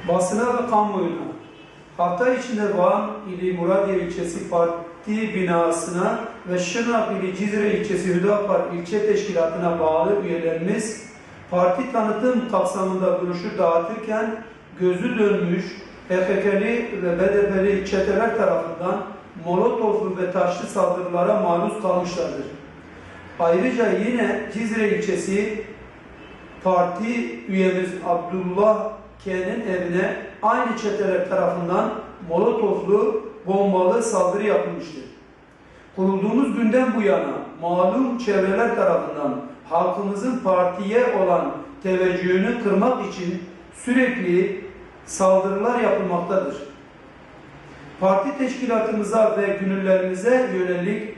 Basına ve kamuoyuna Hatay içinde Van ili Muradiye ilçesi parti binasına ve Şırnak ili Cizre ilçesi Hüdapar ilçe teşkilatına bağlı üyelerimiz parti tanıtım kapsamında broşür dağıtırken gözü dönmüş PKK'li ve BDP'li çeteler tarafından molotoflu ve taşlı saldırılara maruz kalmışlardır. Ayrıca yine Cizre ilçesi parti üyemiz Abdullah K'nin evine aynı çeteler tarafından molotoflu bombalı saldırı yapılmıştır. Kurulduğumuz günden bu yana malum çevreler tarafından halkımızın partiye olan teveccühünü kırmak için sürekli saldırılar yapılmaktadır. Parti teşkilatımıza ve gönüllerimize yönelik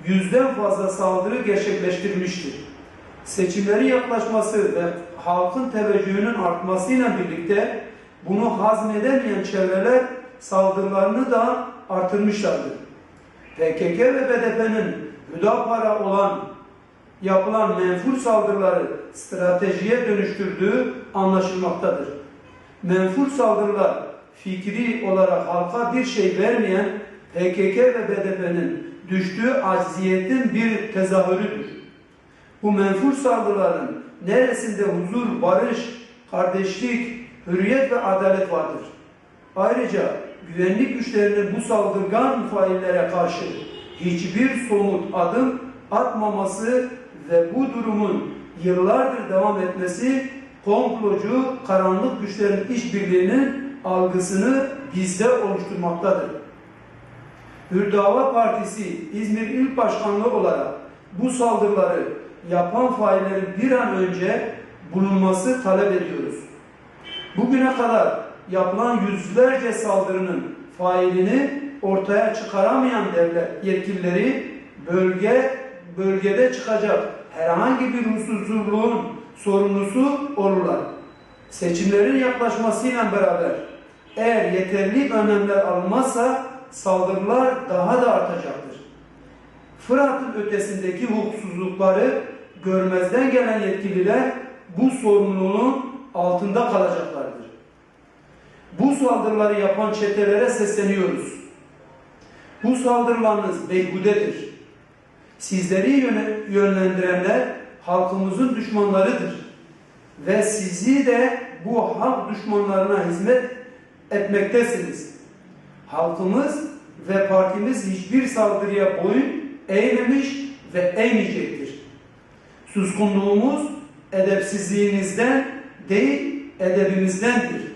100'den fazla saldırı gerçekleştirilmiştir. Seçimlerin yaklaşması ve halkın teveccühünün artmasıyla birlikte bunu hazmedemeyen çevreler saldırılarını da artırmışlardır. PKK ve BDP'nin Hüdapar'a yapılan menfur saldırıları stratejiye dönüştürdüğü anlaşılmaktadır. Menfur saldırılar fikri olarak halka bir şey vermeyen PKK ve BDP'nin düştüğü acziyetin bir tezahürüdür. Bu menfur saldırıların neresinde huzur, barış, kardeşlik, hürriyet ve adalet vardır? Ayrıca güvenlik güçlerinin bu saldırgan faillere karşı hiçbir somut adım atmaması ve bu durumun yıllardır devam etmesi komplocu, karanlık güçlerin işbirliğinin algısını bizde oluşturmaktadır. Hürdava Partisi İzmir İl Başkanlığı olarak bu saldırıları yapan faillerin bir an önce bulunması talep ediyoruz. Bugüne kadar yapılan yüzlerce saldırının failini ortaya çıkaramayan devlet yetkilileri bölgede çıkacak herhangi bir huzursuzluğun sorumlusu olurlar. Seçimlerin yaklaşmasıyla beraber eğer yeterli önlemler alınmazsa saldırılar daha da artacaktır. Fırat'ın ötesindeki hukuksuzlukları görmezden gelen yetkililer bu sorumluluğun altında kalacaklardır. Bu saldırıları yapan çetelere sesleniyoruz. Bu saldırılarınız beyhudedir. Sizleri yönlendirenler halkımızın düşmanlarıdır. Ve sizi de bu halk düşmanlarına hizmet etmektesiniz. Halkımız ve partimiz hiçbir saldırıya boyun eğmemiş ve eğmeyecektir. Suskunluğumuz edepsizliğinizden değil, edebimizdendir.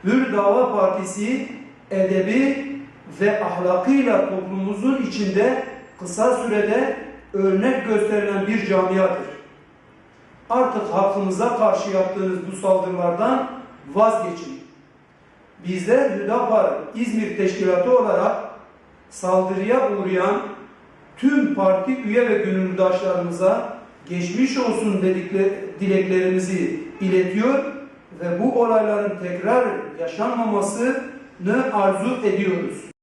Hürdava Partisi edebi ve ahlakıyla toplumumuzun içinde kısa sürede örnek gösterilen bir camiadır. Artık halkımıza karşı yaptığınız bu saldırılardan vazgeçin. Bizler Hüdapar İzmir Teşkilatı olarak saldırıya uğrayan tüm parti üye ve gönüllüdaşlarımıza geçmiş olsun dileklerimizi iletiyor ve bu olayların tekrar yaşanmamasını arzu ediyoruz.